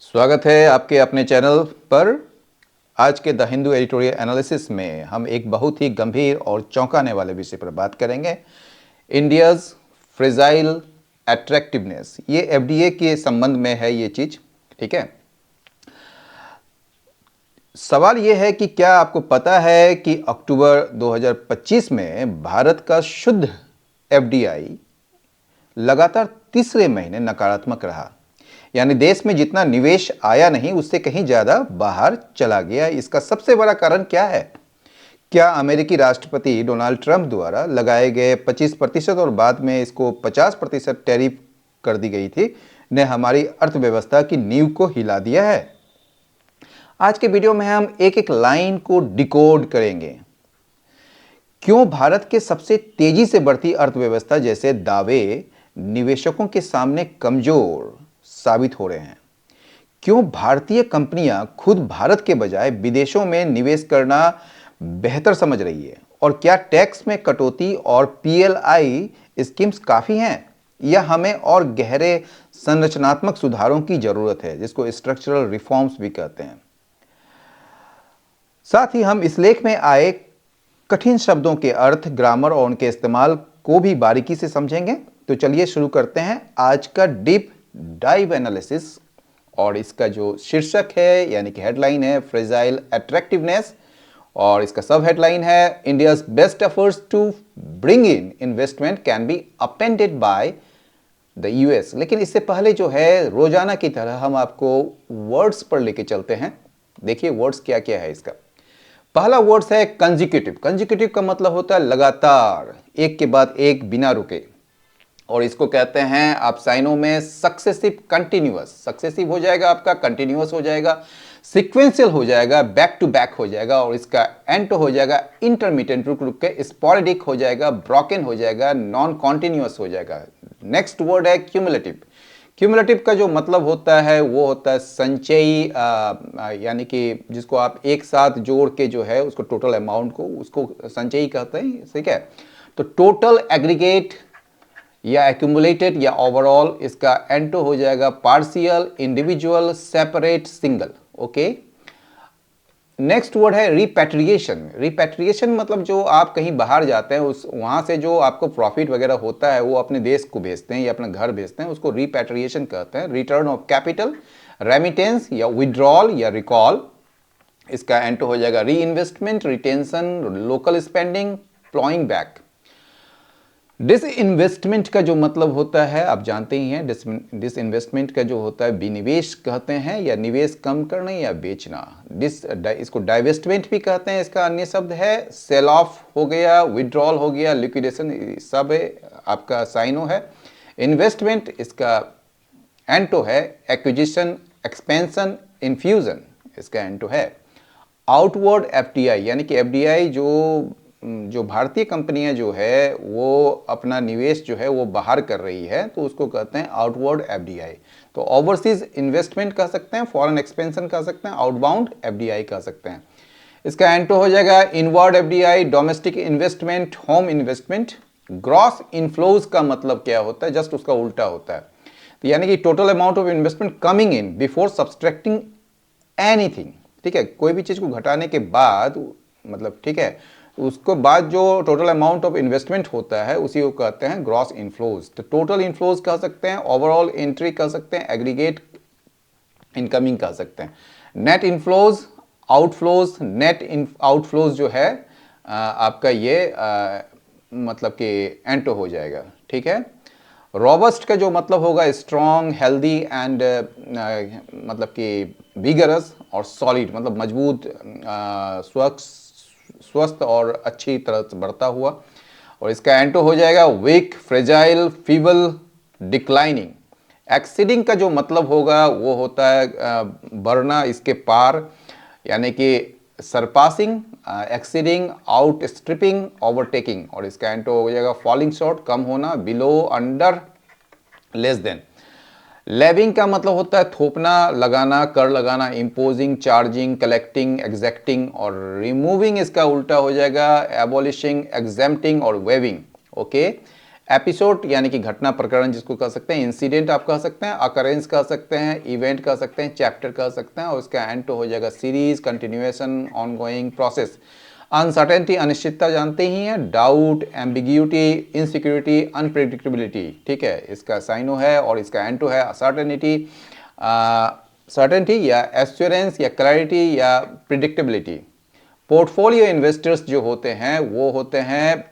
स्वागत है आपके अपने चैनल पर। आज के द हिंदू एडिटोरियल एनालिसिस में हम एक बहुत ही गंभीर और चौंकाने वाले विषय पर बात करेंगे। India's fragile attractiveness. ये एफडीए के संबंध में है ये चीज, ठीक है। सवाल ये है कि क्या आपको पता है कि अक्टूबर 2025 में भारत का शुद्ध एफडीआई लगातार तीसरे महीने नकारात्मक रहा। यानी देश में जितना निवेश आया नहीं उससे कहीं ज्यादा बाहर चला गया। इसका सबसे बड़ा कारण क्या है? क्या अमेरिकी राष्ट्रपति डोनाल्ड ट्रंप द्वारा लगाए गए 25% और बाद में इसको 50% टैरिफ कर दी गई थी ने हमारी अर्थव्यवस्था की नींव को हिला दिया है? आज के वीडियो में हम एक एक लाइन को डिकोड करेंगे। क्यों भारत के सबसे तेजी से बढ़ती अर्थव्यवस्था जैसे दावे निवेशकों के सामने कमजोर साबित हो रहे हैं? क्यों भारतीय कंपनियां खुद भारत के बजाय विदेशों में निवेश करना बेहतर समझ रही है? और क्या टैक्स में कटौती और पीएलआई स्कीम्स काफी हैं या हमें और गहरे संरचनात्मक सुधारों की जरूरत है, जिसको स्ट्रक्चरल रिफॉर्म्स भी कहते हैं? साथ ही हम इस लेख में आए कठिन शब्दों के अर्थ, ग्रामर और उनके इस्तेमाल को भी बारीकी से समझेंगे। तो चलिए शुरू करते हैं आज का डीप डाइव एनालिसिस। और इसका जो शीर्षक है यानी कि हेडलाइन है फ्रेजाइल अट्रैक्टिवनेस, और इसका सब हेडलाइन है India's best efforts to bring in investment can be upended by the US. लेकिन इससे पहले जो है रोजाना की तरह हम आपको वर्ड्स पर लेके चलते हैं। देखिए वर्ड्स क्या क्या है इसका। पहला वर्ड्स है कंजिक्यूटिव। कंजिक्यूटिव का मतलब होता है लगातार, एक के बाद एक, बिना रुके। और इसको कहते हैं आप साइनों में सक्सेसिव कंटिन्यूअस। सक्सेसिव हो जाएगा आपका, कंटिन्यूअस हो जाएगा, सिक्वेंशियल हो जाएगा, बैक टू बैक हो जाएगा। और इसका एंड हो जाएगा इंटरमीडिएट, रुक रुक के, स्पॉरेडिक हो जाएगा, ब्रोकन हो जाएगा, नॉन कॉन्टिन्यूअस हो जाएगा। नेक्स्ट वर्ड है क्यूमुलेटिव। क्यूमुलेटिव का जो मतलब होता है वो होता है संचयी, यानी कि जिसको आप एक साथ जोड़ के जो है उसको टोटल अमाउंट को उसको संचयी कहते हैं, ठीक है। तो टोटल, एग्रीगेट या एक्यूमुलेटेड या ओवरऑल। इसका एंटो हो जाएगा partial, individual, separate, single. Okay. Next word है रिपैट्रिएशन। रिपैट्रिएशन मतलब जो आप कहीं बाहर जाते हैं उस वहां से जो आपको प्रॉफिट वगैरह होता है वो अपने देश को भेजते हैं या अपने घर भेजते हैं, उसको रिपैट्रिएशन कहते हैं। रिटर्न ऑफ कैपिटल, रेमिटेंस या विड्रॉल या रिकॉल। इसका एंटो हो जाएगा री investment, retention, local spending, ploughing back. Disinvestment का जो मतलब होता है आप जानते ही हैं। डिसइन्वेस्टमेंट का जो होता है विनिवेश कहते हैं, या निवेश कम करना या बेचना। इसको डाइवेस्टमेंट भी कहते हैं, इसका अन्य शब्द है। सेल ऑफ हो गया, विड्रॉल हो गया, लिक्विडेशन, सब आपका साइनो है। इन्वेस्टमेंट इसका एंटो है एक्विजिशन, एक्सपेंशन, इन्फ्यूजन। इसका एंटो है आउटवर्ड एफडीआई, यानी कि एफडीआई जो भारतीय कंपनियां जो है वो अपना निवेश जो है वो बाहर कर रही है, तो उसको कहते हैं आउटवर्ड एफडीआई। तो ओवरसीज इन्वेस्टमेंट कह सकते हैं, फॉरेन एक्सपेंशन कह सकते हैं, आउटबाउंड एफडीआई कह सकते हैं। इसका एंटो हो जाएगा inward FDI, domestic investment, home investment. Gross inflows का मतलब क्या होता है? जस्ट उसका उल्टा होता है। तो यानी कि total amount of investment coming in before subtracting anything, ठीक है। कोई भी चीज को घटाने के बाद, मतलब ठीक है, उसको बाद जो टोटल अमाउंट ऑफ इन्वेस्टमेंट होता है उसी को कहते हैं ग्रॉस इनफ्लोज। तो टोटल इनफ्लोज कह सकते हैं, ओवरऑल एंट्री कह सकते हैं, एग्रीगेट इनकमिंग कह सकते हैं। Net inflows, outflows. Net outflows जो है आपका ये मतलब कि एंटो हो जाएगा, ठीक है। रॉबस्ट का जो मतलब होगा स्ट्रॉन्ग, हेल्दी एंड मतलब कि विगरस, और सॉलिड मतलब मजबूत, स्वस्थ और अच्छी तरह से बढ़ता हुआ। और इसका एंटो हो जाएगा weak, fragile, feeble, declining. Exceeding का जो मतलब होगा वो होता है बढ़ना, इसके पार, यानी कि surpassing, exceeding, outstripping, overtaking. और इसका एंटो हो जाएगा फॉलिंग शॉर्ट, कम होना, below, under, less than. Levying का मतलब होता है थोपना, लगाना, कर लगाना, इम्पोजिंग, चार्जिंग, कलेक्टिंग, एग्जैक्टिंग। और रिमूविंग इसका उल्टा हो जाएगा एबॉलिशिंग, एग्जेम्प्टिंग और वेविंग। ओके। एपिसोड यानी कि घटना प्रकरण जिसको कह सकते हैं, इंसिडेंट आप कह सकते हैं, अकरेंस कह सकते हैं, इवेंट कह सकते हैं, चैप्टर कह सकते हैं, और उसका एंड तो हो जाएगा series, continuation, ongoing process. Uncertainty अनिश्चितता जानते ही हैं, डाउट, एम्बिग्यूटी, इनसिक्योरिटी, अनप्रेडिक्टेबिलिटी, ठीक है, इसका साइनो है और इसका एंटो है सर्टेनिटी, सर्टेनिटी या एश्योरेंस या क्लैरिटी या प्रिडिक्टेबिलिटी। पोर्टफोलियो इन्वेस्टर्स जो होते हैं वो होते हैं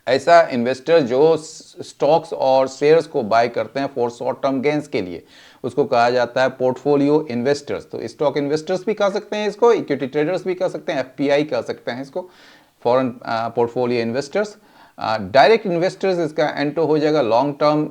ऐसा इन्वेस्टर जो स्टॉक्स और शेयर्स को बाय करते हैं फॉर शॉर्ट टर्म गेन्स के लिए, उसको कहा जाता है पोर्टफोलियो इन्वेस्टर्स। तो स्टॉक इन्वेस्टर्स भी कह सकते हैं इसको, इक्विटी ट्रेडर्स भी कह सकते हैं, एफपीआई कह सकते हैं इसको, foreign portfolio investors. Direct investors इसका एंटो हो जाएगा, लॉन्ग टर्म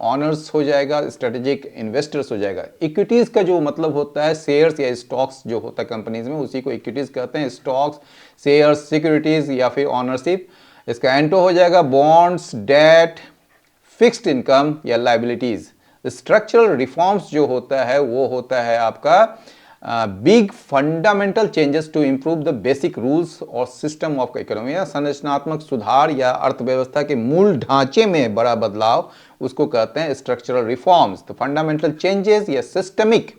ऑनर्स हो जाएगा, स्ट्रेटेजिक इन्वेस्टर्स हो जाएगा। इक्विटीज़ का जो मतलब होता है शेयर्स या स्टॉक्स जो होता है कंपनीज में, उसी को इक्विटीज़ कहते हैं। स्टॉक्स, शेयर्स, सिक्योरिटीज़ या फिर ऑनरशिप, इसका एंटो हो जाएगा बॉन्ड्स, डेट, फिक्स्ड इनकम या लाइबिलिटीज। स्ट्रक्चरल रिफॉर्म्स जो होता है वो होता है आपका big fundamental changes to improve the basic rules और सिस्टम ऑफ इकोनॉमी, या संरचनात्मक सुधार या अर्थव्यवस्था के मूल ढांचे में बड़ा बदलाव, उसको कहते हैं स्ट्रक्चरल रिफॉर्म्स। तो फंडामेंटल चेंजेस या सिस्टमिक,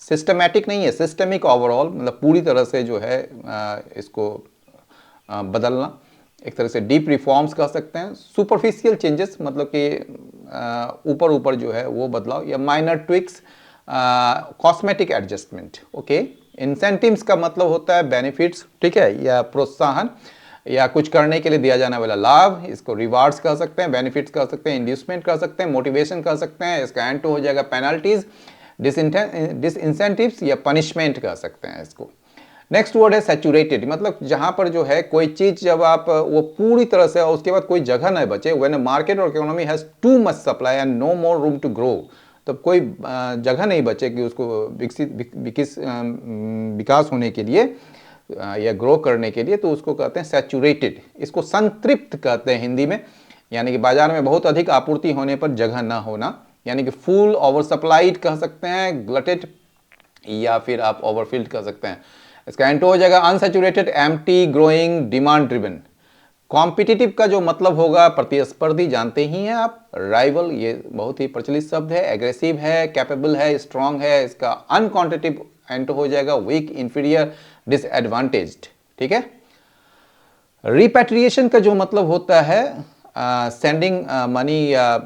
सिस्टमैटिक नहीं है, सिस्टमिक ओवरऑल, मतलब पूरी तरह से जो है इसको बदलना, एक तरह से डीप रिफॉर्म्स कह सकते हैं। सुपरफिशियल चेंजेस मतलब कि ऊपर ऊपर जो है वो बदलाव, या minor tweaks, cosmetic adjustment, okay. Incentives का मतलब होता है बेनिफिट्स, ठीक है, या प्रोत्साहन या कुछ करने के लिए दिया जाने वाला लाभ, इसको रिवार्ड्स कह सकते हैं, बेनिफिट्स कह सकते हैं, इंड्यूसमेंट कह सकते हैं, मोटिवेशन कह सकते हैं। इसका एंटो हो जाएगा पेनल्टीज, डिसइंसेंटिव्स या पनिशमेंट कह सकते हैं इसको। नेक्स्ट वर्ड है सैचुरेटेड, मतलब जहां पर जो है कोई चीज जब आप वो पूरी तरह से, उसके बाद कोई जगह न बचे, व्हेन मार्केट और economy has too much supply and no more room to grow, तो कोई जगह नहीं बचे कि उसको विकास होने के लिए या ग्रो करने के लिए, तो उसको कहते हैं सैचुरेटेड। इसको संतृप्त कहते हैं हिंदी में, यानी कि बाजार में बहुत अधिक आपूर्ति होने पर जगह ना होना, यानी कि फुल, ओवर सप्लाइड कह सकते हैं, ग्लटेड, या फिर आप ओवरफिल्ड कह सकते हैं। इसका एंटो हो जाएगा unsaturated, empty, growing, demand driven. Competitive का जो मतलब होगा प्रतिस्पर्धी, जानते ही हैं आप, राइवल, ये बहुत ही प्रचलित शब्द है। एग्रेसिव है, कैपेबल है, स्ट्रांग है। इसका अनकॉन्टिटिव एंटो हो जाएगा वीक, इंफीरियर, डिसएडवांटेज्ड, ठीक है। रिपैट्रिएशन का जो मतलब होता है सेंडिंग मनी या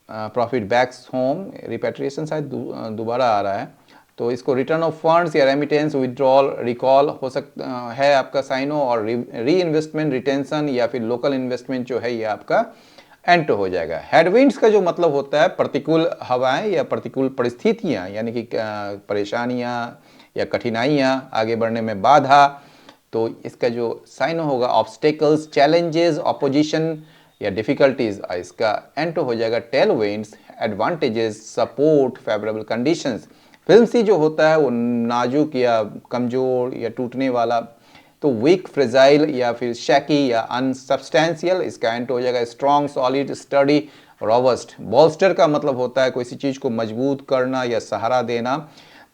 प्रॉफिट बैक्स होम, रिपैट्रिएशन शायद दोबारा आ रहा है, तो इसको रिटर्न ऑफ फंड्स या रेमिटेंस, विड्रॉल, रिकॉल हो सकता है आपका साइनो, और री इन्वेस्टमेंट, रिटेंशन या फिर लोकल इन्वेस्टमेंट जो है ये आपका एंटो हो जाएगा। हेडविंड्स का जो मतलब होता है प्रतिकूल हवाएं या प्रतिकूल परिस्थितियां, यानी कि परेशानियां या कठिनाइयां, आगे बढ़ने में बाधा, तो इसका जो साइनो होगा ऑब्स्टेकल्स, चैलेंजेस, ऑपोजिशन या डिफिकल्टीज, इसका एंटो हो जाएगा tailwinds, advantages, support, favourable conditions. Film सी जो होता है वो नाजुक या कमजोर या टूटने वाला, तो वीक, फ्रेजाइल या फिर शैकी या अनसब्सटेंशियल, इसका एंटो हो जाएगा स्ट्रॉन्ग, सॉलिड, स्टडी, रोबस्ट। बॉल्स्टर का मतलब होता है किसी चीज़ को मजबूत करना या सहारा देना,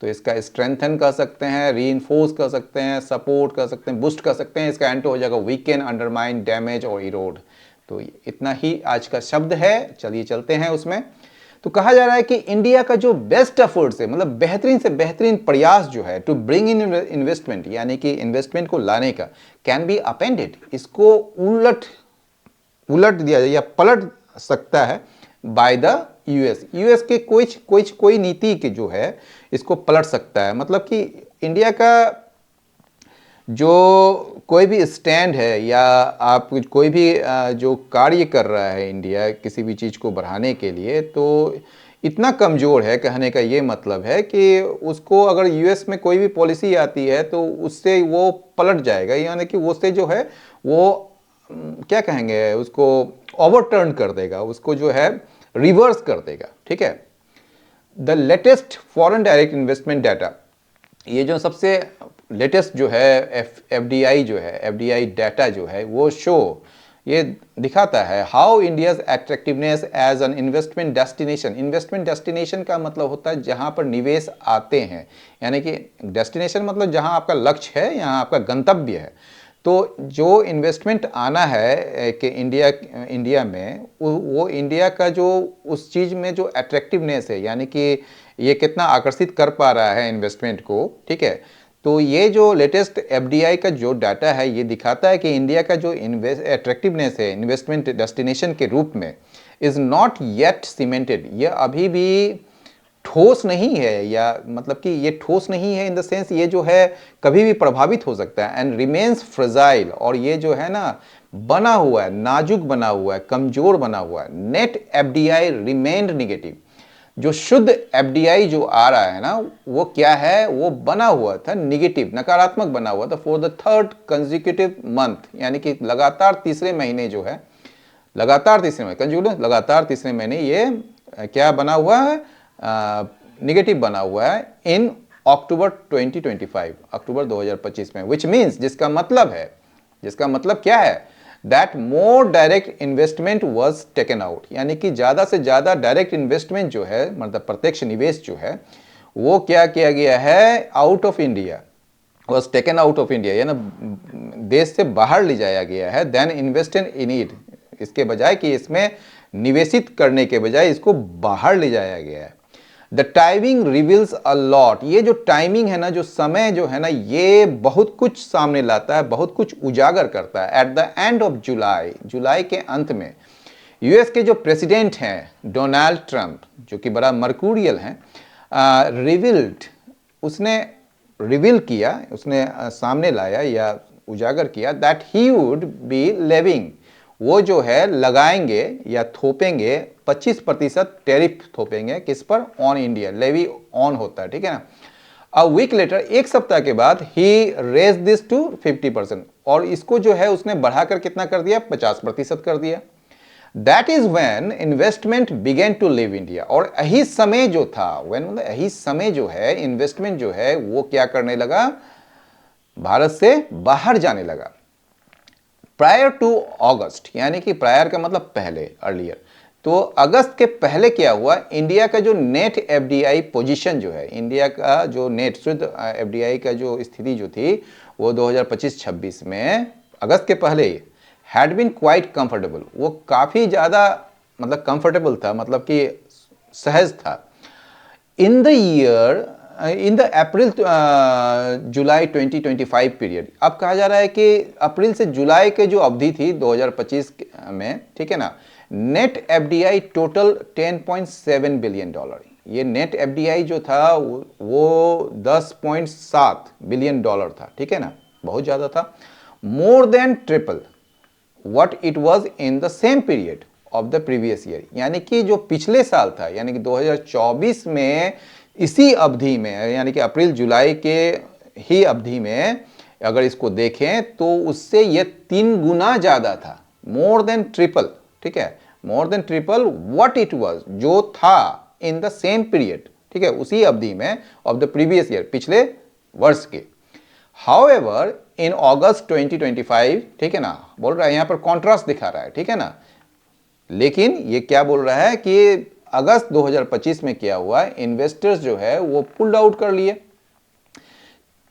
तो इसका स्ट्रेंथन कर सकते हैं, रीइंफोर्स कर सकते हैं, सपोर्ट कर सकते हैं, बूस्ट कर सकते हैं। इसका एंटो हो जाएगा वीकेन, अंडरमाइन, डैमेज और इरोड। तो इतना ही आज का शब्द है, चलिए चलते हैं उसमें। तो कहा जा रहा है कि इंडिया का जो बेस्ट एफर्ट्स है, मतलब बेहतरीन से बेहतरीन प्रयास जो है टू ब्रिंग इन इन्वेस्टमेंट, यानी कि इन्वेस्टमेंट को लाने का, कैन बी अपेंडेड, इसको उलट दिया जाए या पलट सकता है बाय द यूएस। यूएस के कोई नीति के जो है इसको पलट सकता है, मतलब कि इंडिया का जो कोई भी स्टैंड है या आप कोई भी जो कार्य कर रहा है इंडिया किसी भी चीज़ को बढ़ाने के लिए, तो इतना कमज़ोर है, कहने का ये मतलब है कि उसको अगर यूएस में कोई भी पॉलिसी आती है तो उससे वो पलट जाएगा, यानी कि उससे जो है वो क्या कहेंगे, उसको ओवरटर्न कर देगा, उसको जो है रिवर्स कर देगा, ठीक है। The latest foreign direct investment data, ये जो सबसे लेटेस्ट जो है एफडीआई जो है, एफडीआई डाटा जो है वो ये दिखाता है how India's attractiveness as an investment destination. Investment destination का मतलब होता है जहां पर निवेश आते हैं, यानी कि डेस्टिनेशन मतलब जहां आपका लक्ष्य है, यहाँ आपका गंतव्य है। तो जो इन्वेस्टमेंट आना है कि इंडिया में, वो इंडिया का जो उस चीज़ में जो अट्रैक्टिवनेस है, यानी कि ये कितना आकर्षित कर पा रहा है इन्वेस्टमेंट को, ठीक है। तो ये जो लेटेस्ट एफडीआई का जो डाटा है ये दिखाता है कि इंडिया का जो अट्रैक्टिवनेस है इन्वेस्टमेंट डेस्टिनेशन के रूप में इज़ नॉट येट सीमेंटेड। ये अभी भी ठोस नहीं है, या मतलब कि ये ठोस नहीं है इन द सेंस ये जो है कभी भी प्रभावित हो सकता है, एंड रिमेन्स फ्रेजाइल, और ये जो है ना बना हुआ है, नाजुक बना हुआ है, कमजोर बना हुआ है। Net FDI remained negative. जो शुद्ध एफडीआई जो आ रहा है ना वो क्या है, वो बना हुआ था निगेटिव, नकारात्मक बना हुआ था for the third consecutive month, यानी कि लगातार तीसरे महीने जो है, लगातार तीसरे महीने कंजिक्यूटिव, लगातार तीसरे महीने ये क्या बना हुआ है, निगेटिव बना हुआ है इन अक्टूबर 2025, अक्टूबर 2025 में, विच मीन्स जिसका मतलब क्या है, that more direct investment was taken out, यानी कि ज़्यादा से ज़्यादा डायरेक्ट इन्वेस्टमेंट जो है, मतलब प्रत्यक्ष निवेश जो है वो क्या किया गया है, out of India, was taken out of India, यानी देश से बाहर ले जाया गया है, देन इन्वेस्टेड इन इट, इसके बजाय कि इसमें निवेशित करने के बजाय इसको बाहर ले जाया गया है। The timing reveals a lot, ये जो टाइमिंग है ना, जो समय जो है ना, ये बहुत कुछ सामने लाता है, बहुत कुछ उजागर करता है। At the end of July के अंत में यूएस के जो प्रेसिडेंट हैं डोनाल्ड ट्रंप, जो कि बड़ा मर्कूरियल हैं, उसने रिवील किया, उसने सामने लाया या उजागर किया that he would be levying, वो जो है लगाएंगे या थोपेंगे 25% टैरिफ थोपेंगे, किस पर, ऑन इंडिया, लेवी ऑन होता है, ठीक है ना। अ वीक लेटर, एक सप्ताह के बाद ही रेज दिस टू 50%, और इसको जो है उसने बढ़ाकर कितना कर दिया, 50% कर दिया। That is when investment began to leave India, और यही समय जो था, व्हेन मतलब यही समय जो है इन्वेस्टमेंट जो है वो क्या करने लगा, भारत से बाहर जाने लगा। प्रायर टू अगस्त, यानी कि प्रायर का मतलब पहले, अर्लियर, तो अगस्त के पहले क्या हुआ, इंडिया का जो नेट एफडीआई पोजीशन जो है, इंडिया का जो नेट शुद्ध एफडीआई का जो स्थिति जो थी वो 2025-26 में अगस्त के पहले हैड बीन क्वाइट कंफर्टेबल, वो काफ़ी ज़्यादा मतलब कंफर्टेबल था, मतलब कि सहज था। In the year, in the April July 2025 period, अब कहा जा रहा है कि अप्रैल से जुलाई के जो अवधि थी 2025 में, ठीक है ना, net FDI total 10.7 billion dollar, ये नेट एफडीआई जो था वो 10.7 बिलियन डॉलर था, ठीक है ना, बहुत ज़्यादा था। More than triple what it was in the same period of the previous year, यानी कि जो पिछले साल था, यानी कि 2024 में इसी अवधि में, यानी कि अप्रैल जुलाई के ही अवधि में अगर इसको देखें तो उससे ये 3 गुना ज़्यादा था, मोर देन ट्रिपल, ठीक है, more than triple what it was, जो था इन द सेम पीरियड, ठीक है, उसी अवधि में ऑफ द प्रीवियस ईयर, पिछले वर्ष के। हाउएवर इन अगस्त 2025, ठीक है ना, बोल रहा है यहाँ पर कॉन्ट्रास्ट दिखा रहा है, ठीक है ना, लेकिन ये क्या बोल रहा है कि अगस्त 2025 में क्या हुआ, इन्वेस्टर्स जो है वो पुल्ड आउट कर लिए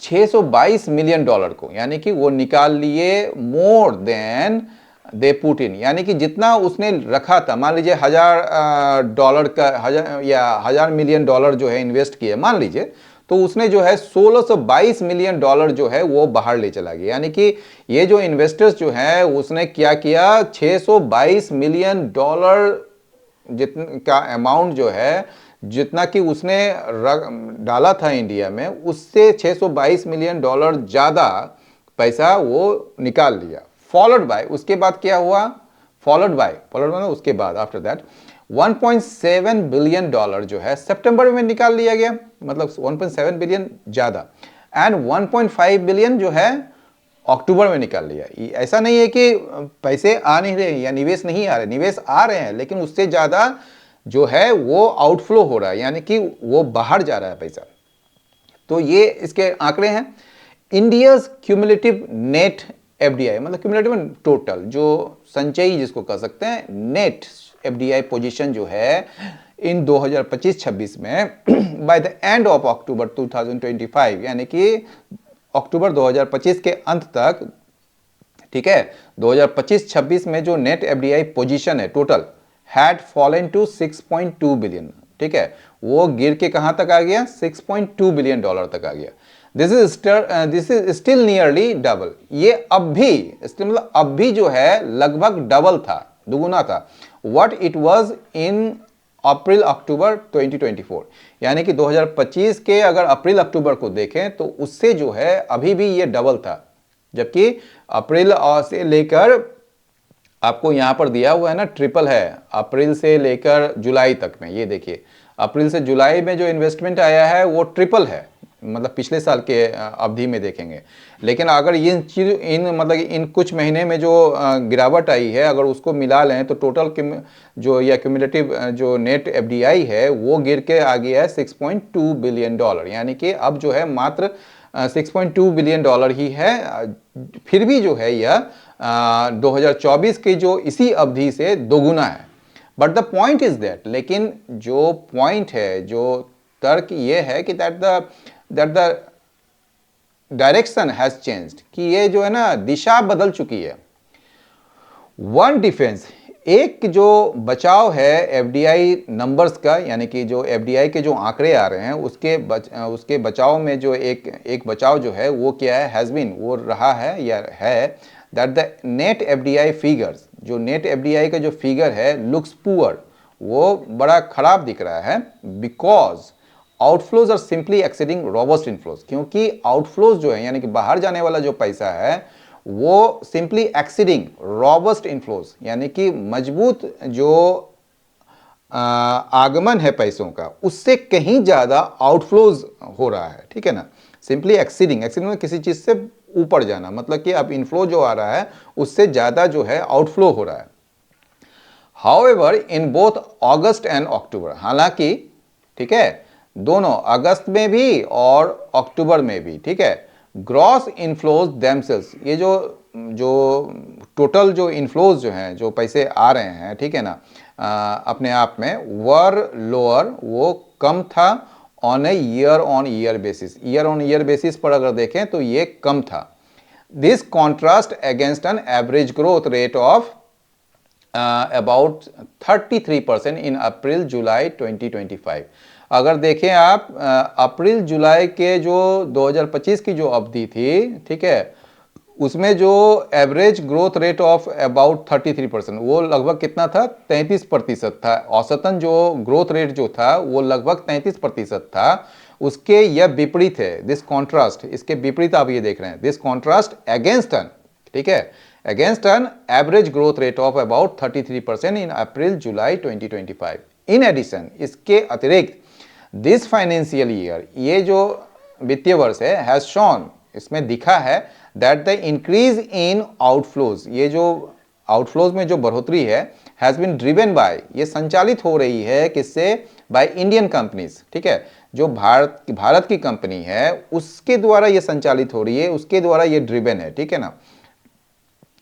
622 मिलियन डॉलर को, यानी कि वो निकाल लिए more then they put in, यानी कि जितना उसने रखा था, मान लीजिए $1000 का, 1000 मिलियन डॉलर जो है इन्वेस्ट किए, मान लीजिए, तो उसने जो है 1622 मिलियन डॉलर जो है वो बाहर ले चला गया, यानी कि ये जो इन्वेस्टर्स जो है उसने क्या किया, 622 मिलियन डॉलर जितना का अमाउंट जो है, जितना कि उसने डाला था इंडिया में, उससे 622 मिलियन डॉलर ज़्यादा पैसा वो निकाल लिया। फॉलोड बाय, उसके बाद क्या हुआ, फॉलोड बाय उसके बाद आफ्टर दैट 1.7 बिलियन डॉलर जो है सितंबर में निकाल लिया गया, मतलब 1.7 बिलियन ज़्यादा, एंड 1.5 बिलियन जो है अक्टूबर में निकाल लिया। ऐसा नहीं है कि पैसे आ नहीं रहे या निवेश नहीं आ रहे, निवेश आ रहे हैं, लेकिन उससे ज़्यादा जो है वो आउटफ्लो हो रहा है, यानी कि वो बाहर जा रहा है पैसा। तो ये इसके आंकड़े हैं। इंडियाज क्यूमुलेटिव नेट एफडीआई, मतलब क्यूमुलेटिव टोटल जो संचयी जिसको कह सकते हैं, नेट एफडीआई पोजीशन जो है इन 2025-26 में by the end of October 2025, यानी कि अक्टूबर 2025 के अंत तक ठीक है। 2025-26 में जो नेट एफडीआई पोजीशन है total had fallen to 6.2 billion, ठीक है, वो गिर के कहां तक आ गया, 6.2 बिलियन डॉलर तक आ गया। This is still nearly double, ये अब भी स्टिल मतलब अब भी जो है लगभग डबल था, दुगुना था, व्हाट इट वाज इन अप्रैल अक्टूबर 2024, यानी कि 2025 के अगर अप्रैल अक्टूबर को देखें तो उससे जो है अभी भी ये डबल था। जबकि अप्रैल से लेकर आपको यहां पर दिया हुआ है ना, ट्रिपल है, अप्रैल से लेकर जुलाई तक में, ये देखिए अप्रैल से जुलाई में जो इन्वेस्टमेंट आया है वो ट्रिपल है, मतलब पिछले साल के अवधि में देखेंगे। लेकिन अगर इन चीज मतलब इन कुछ महीने में जो गिरावट आई है अगर उसको मिला लें तो टोटल जो या क्यूमुलेटिव जो नेट एफडीआई है वो गिर के आ गया है 6.2 बिलियन डॉलर, यानी कि अब जो है मात्र 6.2 बिलियन डॉलर ही है। फिर भी जो है यह 2024 की जो इसी अवधि से दोगुना है। But the point is that, लेकिन जो पॉइंट है, जो तर्क ये है कि that the direction has changed, कि ये जो है ना दिशा बदल चुकी है। वन डिफेंस, एक जो बचाव है एफडीआई नंबर्स का, यानी कि जो एफडीआई के जो आंकड़े आ रहे हैं उसके बचाव में जो एक बचाव जो है वो क्या है, हैज बीन, वो रहा है या है that the net FDI figures, जो नेट एफडीआई का जो फिगर है लुक्स पुअर, वो बड़ा खराब दिख रहा है, because outflows are simply exceeding robust inflows, क्योंकि आउटफ्लोज जो है यानी कि बाहर जाने वाला जो पैसा है वो सिंपली एक्सीडिंग रोबस्ट इनफ्लोज, यानी कि मजबूत जो आगमन है पैसों का उससे कहीं ज्यादा आउटफ्लोज हो रहा है, ठीक है ना। सिंपली एक्सीडिंग में किसी चीज से ऊपर जाना, मतलब कि अब इनफ्लो जो आ रहा है उससे ज्यादा जो है आउटफ्लो हो रहा है। However in both August and October, हालांकि ठीक है दोनों अगस्त में भी और अक्टूबर में भी, ठीक है, ग्रॉस इनफ्लोज देमसेल्स, ये जो टोटल जो इनफ्लोज जो हैं, जो पैसे आ रहे हैं, ठीक है ना, अपने आप में वर लोअर, वो कम था on a year on year basis पर अगर देखें तो ये कम था। This contrast against an average growth rate of about 33% in April July 2025। अगर देखें आप अप्रैल जुलाई के जो 2025 की जो अवधि थी, ठीक है, उसमें जो average growth rate of about 33%, वो लगभग कितना था, 33% था। औसतन जो ग्रोथ रेट जो था वो लगभग 33% था। उसके यह विपरीत है, दिस कॉन्ट्रास्ट, इसके विपरीत आप ये देख रहे हैं, दिस कॉन्ट्रास्ट अगेंस्ट एन, ठीक है, against an average growth rate of about 33% in April July 2025। In addition, इसके अतिरिक्त दिस फाइनेंशियल ईयर, ये जो वित्तीय वर्ष है, हैज शोन, इसमें दिखा है that the increase in outflows, ये जो आउटफ्लोज में जो बढ़ोतरी है, हैज बीन ड्रिवन बाय, ये संचालित हो रही है किससे, बाय इंडियन कंपनीज, ठीक है, जो भारत की कंपनी है उसके द्वारा ये संचालित हो रही है, उसके द्वारा ये ड्रिवन है, ठीक है ना,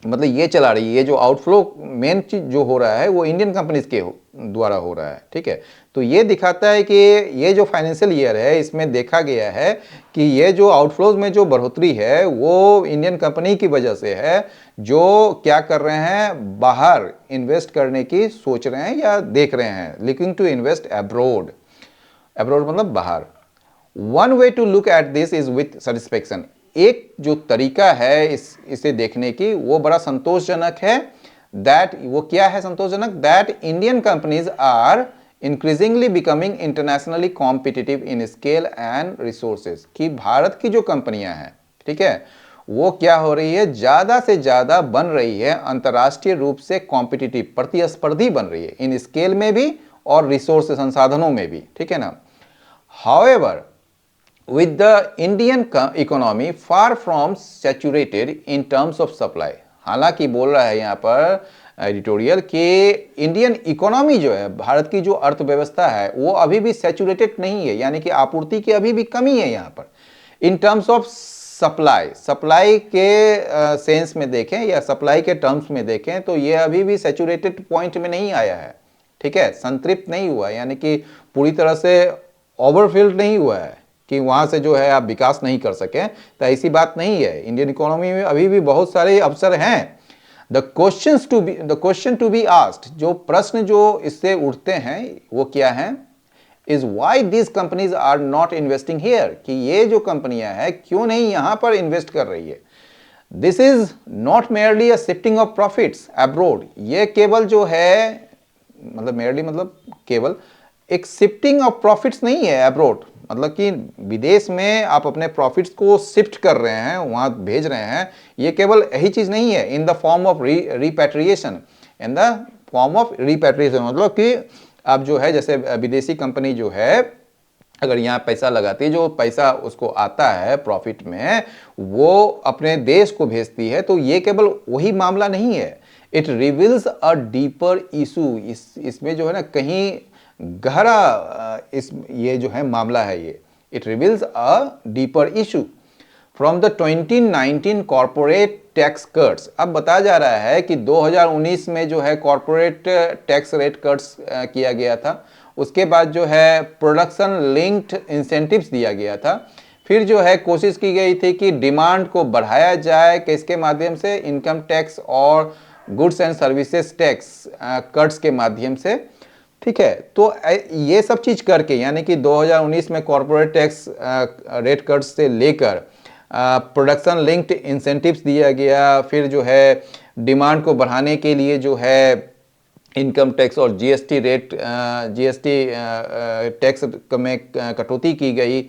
मतलब ये चला रही है। ये जो आउटफ्लो मेन चीज जो हो रहा है वो इंडियन कंपनीज के द्वारा हो रहा है, ठीक है। तो ये दिखाता है कि ये जो फाइनेंशियल ईयर है इसमें देखा गया है कि ये जो आउटफ्लोज में जो बढ़ोतरी है वो इंडियन कंपनी की वजह से है, जो क्या कर रहे हैं, बाहर इन्वेस्ट करने की सोच रहे हैं या देख रहे हैं, looking to invest abroad, abroad मतलब बाहर। One way to look at this is with satisfaction, एक जो तरीका है इसे देखने की वो बड़ा संतोषजनक है। दैट, वो क्या है संतोषजनक, that Indian companies are increasingly becoming internationally competitive in scale and resources, कि भारत की जो कंपनियां हैं, ठीक है, वो क्या हो रही है, ज्यादा से ज्यादा बन रही है, अंतर्राष्ट्रीय रूप से कॉम्पिटिटिव, प्रतिस्पर्धी बन रही है, इन स्केल में भी और रिसोर्स संसाधनों में भी, ठीक है ना। However with the Indian economy far from saturated in terms of supply, हालांकि बोल रहा है यहाँ पर एडिटोरियल कि इंडियन इकोनॉमी जो है, भारत की जो अर्थव्यवस्था है वो अभी भी सैचुरेटेड नहीं है, यानी कि आपूर्ति की अभी भी कमी है यहाँ पर। In terms of supply, supply के सेंस में देखें या सप्लाई के टर्म्स में देखें तो ये अभी भी सैचुरेटेड पॉइंट में नहीं आया है, ठीक है, संतृप्त नहीं हुआ, यानी कि पूरी तरह से ओवरफिल्ड नहीं हुआ है, कि वहाँ से जो है आप विकास नहीं कर सकें, तो ऐसी बात नहीं है। इंडियन इकोनॉमी में अभी भी बहुत सारे अवसर हैं। The question to be asked, जो प्रश्न जो इससे उठते हैं वो क्या है, is why this companies are not investing here, कि ये जो कंपनियां हैं क्यों नहीं यहां पर इन्वेस्ट कर रही है। This is not merely a shifting of profits abroad, ये केवल जो है मतलब मेयरली मतलब केवल एक शिफ्टिंग ऑफ प्रॉफिट्स नहीं है अब्रोड, मतलब कि विदेश में आप अपने प्रॉफिट्स को शिफ्ट कर रहे हैं, वहां भेज रहे हैं, ये केवल यही चीज नहीं है। In the form of repatriation, in the form of repatriation, मतलब कि अब जो है जैसे विदेशी कंपनी जो है अगर यहाँ पैसा लगाती है, जो पैसा उसको आता है प्रॉफिट में वो अपने देश को भेजती है, तो ये केवल वही मामला नहीं है। It reveals a deeper issue, इसमें जो है ना कहीं गहरा ये जो है मामला है ये। It reveals a deeper issue from the 2019 corporate tax cuts. अब बताया जा रहा है कि 2019 में जो है कॉर्पोरेट टैक्स रेट कट्स किया गया था, उसके बाद जो है प्रोडक्शन लिंक्ड इंसेंटिव्स दिया गया था, फिर जो है कोशिश की गई थी कि डिमांड को बढ़ाया जाए किसके माध्यम से, इनकम टैक्स और goods and services tax cuts के माध्यम से। ठीक है, तो ये सब चीज करके यानी कि 2019 में कॉर्पोरेट टैक्स रेट कट्स से लेकर प्रोडक्शन लिंक्ड इंसेंटिव्स दिया गया, फिर जो है डिमांड को बढ़ाने के लिए जो है इनकम टैक्स और जीएसटी रेट जीएसटी टैक्स में कटौती की गई।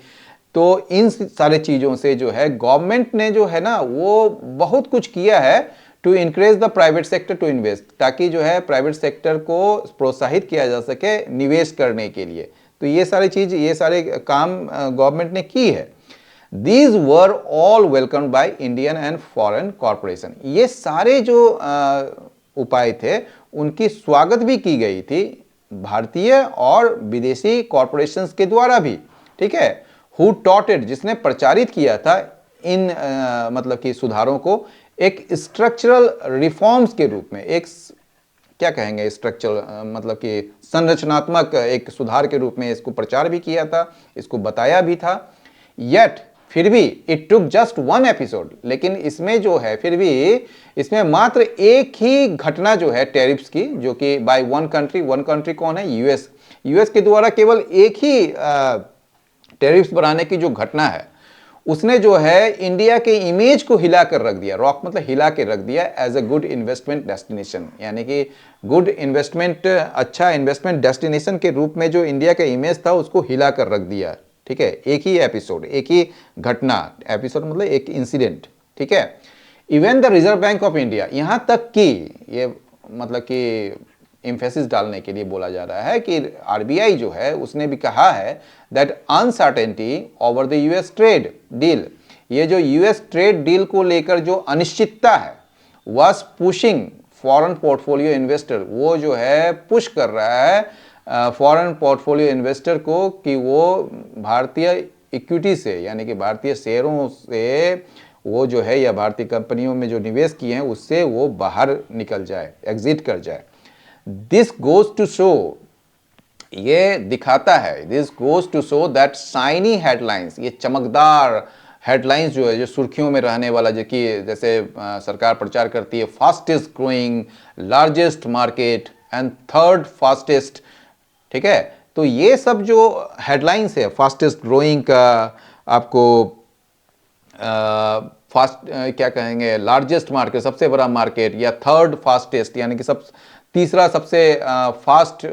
तो इन सारे चीज़ों से जो है गवर्नमेंट ने जो है ना वो बहुत कुछ किया है to encourage the private sector to invest, ताकि जो है प्राइवेट सेक्टर को प्रोत्साहित किया जा सके निवेश करने के लिए। तो ये सारे काम गवर्नमेंट ने की है। These were all welcomed by Indian and foreign corporation. ये सारे जो उपाय थे उनकी स्वागत भी की गई थी भारतीय और विदेशी कॉरपोरेशंस के द्वारा भी। ठीक है, Who taught it, जिसने प्रचारित किया था इन मतलब कि सुधारों को एक स्ट्रक्चरल रिफॉर्म्स के रूप में, एक क्या कहेंगे स्ट्रक्चरल मतलब कि संरचनात्मक एक सुधार के रूप में इसको प्रचार भी किया था, इसको बताया भी था। Yet फिर भी it took just one episode, लेकिन इसमें जो है फिर भी इसमें मात्र एक ही घटना जो है टैरिफ्स की, जो कि बाय वन कंट्री कौन है, यूएस के द्वारा केवल एक ही टैरिफ्स बढ़ाने की जो घटना है उसने जो है इंडिया के इमेज को हिला कर रख दिया, रॉक मतलब हिला के रख दिया as a good investment destination, यानी कि गुड इन्वेस्टमेंट अच्छा इन्वेस्टमेंट डेस्टिनेशन के रूप में जो इंडिया का इमेज था उसको हिला कर रख दिया। ठीक है, एक ही एपिसोड, एक ही घटना, एपिसोड मतलब एक इंसिडेंट। ठीक है, even the reserve bank of India, यहां तक कि ये मतलब कि एम्फेसिस डालने के लिए बोला जा रहा है कि आरबीआई जो है उसने भी कहा है that uncertainty over the US trade deal, ये जो यूएस ट्रेड डील को लेकर जो अनिश्चितता है was pushing foreign portfolio investor, वो जो है पुश कर रहा है फॉरेन पोर्टफोलियो इन्वेस्टर को कि वो भारतीय इक्विटी से यानी कि भारतीय शेयरों से वो जो है या भारतीय कंपनियों में जो निवेश किए हैं उससे वो बाहर निकल जाए, एग्जिट कर जाए। दिस गोज टू शो, ये दिखाता है, this goes to show that shiny headlines, ये चमकदार हेडलाइंस जो है जो सुर्खियों में रहने वाला, जो कि जैसे सरकार प्रचार करती है fastest growing, largest market and third fastest. ठीक है, तो ये सब जो हेडलाइंस है फास्टेस्ट ग्रोइंग का, आपको फास्ट क्या कहेंगे लार्जेस्ट मार्केट सबसे बड़ा मार्केट, या थर्ड फास्टेस्ट यानी कि तीसरा सबसे फास्ट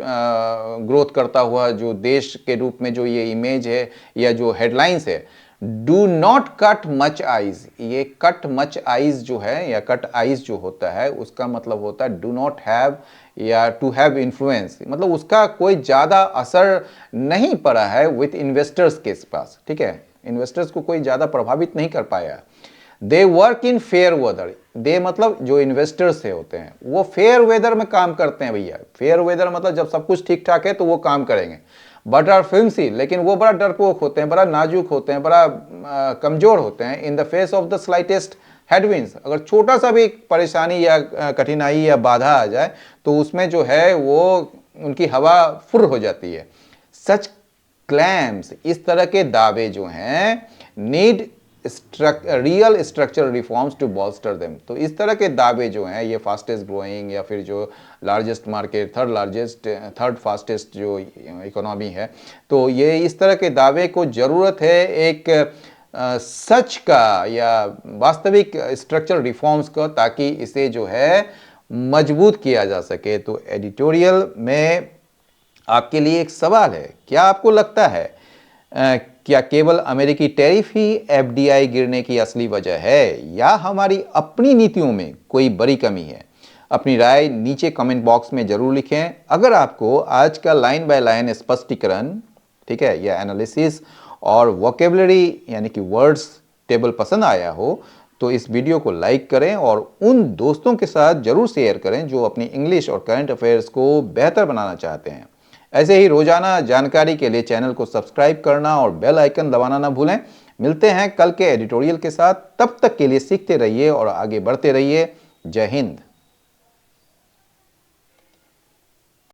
ग्रोथ करता हुआ जो देश के रूप में जो ये इमेज है या जो हेडलाइंस है। Do not cut much eyes, ये कट मच आइज जो है या कट आइज जो होता है उसका मतलब होता है डू नॉट हैव या टू हैव इन्फ्लुएंस, मतलब उसका कोई ज़्यादा असर नहीं पड़ा है विथ इन्वेस्टर्स के पास। ठीक है, इन्वेस्टर्स को कोई ज़्यादा प्रभावित नहीं कर पाया। They work in fair weather, they मतलब जो इन्वेस्टर्स से होते हैं वो फेयर वेदर में काम करते हैं भैया। फेयर वेदर मतलब जब सब कुछ ठीक ठाक है तो वो काम करेंगे। बट आर फिल्मसी, लेकिन वो बड़ा डरपोक होते हैं, बड़ा नाजुक होते हैं, बड़ा कमजोर होते हैं। In the face of the slightest headwinds, अगर छोटा सा भी परेशानी या कठिनाई या बाधा आ जाए तो उसमें जो है वो उनकी हवा फुर हो जाती है। सच क्लेम्स, इस तरह के दावे जो हैं, need real structural reforms to bolster them. तो इस तरह के दावे जो हैं, ये फास्टेस्ट ग्रोइंग या फिर जो लार्जेस्ट मार्केट, थर्ड फास्टेस्ट जो इकोनॉमी है, तो ये इस तरह के दावे को ज़रूरत है एक सच का या वास्तविक स्ट्रक्चरल रिफॉर्म्स का, ताकि इसे जो है मजबूत किया जा सके। तो एडिटोरियल में आपके लिए एक सवाल है, क्या आपको लगता है क्या केवल अमेरिकी टैरिफ ही एफडीआई गिरने की असली वजह है, या हमारी अपनी नीतियों में कोई बड़ी कमी है? अपनी राय नीचे कमेंट बॉक्स में जरूर लिखें। अगर आपको आज का लाइन बाय लाइन स्पष्टीकरण, ठीक है, या एनालिसिस और वोकेबलरी यानी कि वर्ड्स टेबल पसंद आया हो, तो इस वीडियो को लाइक करें और उन दोस्तों के साथ जरूर शेयर करें जो अपनी इंग्लिश और करंट अफेयर्स को बेहतर बनाना चाहते हैं। ऐसे ही रोजाना जानकारी के लिए चैनल को सब्सक्राइब करना और बेल आइकन दबाना ना भूलें। मिलते हैं कल के एडिटोरियल के साथ, तब तक के लिए सीखते रहिए और आगे बढ़ते रहिए। जय हिंद।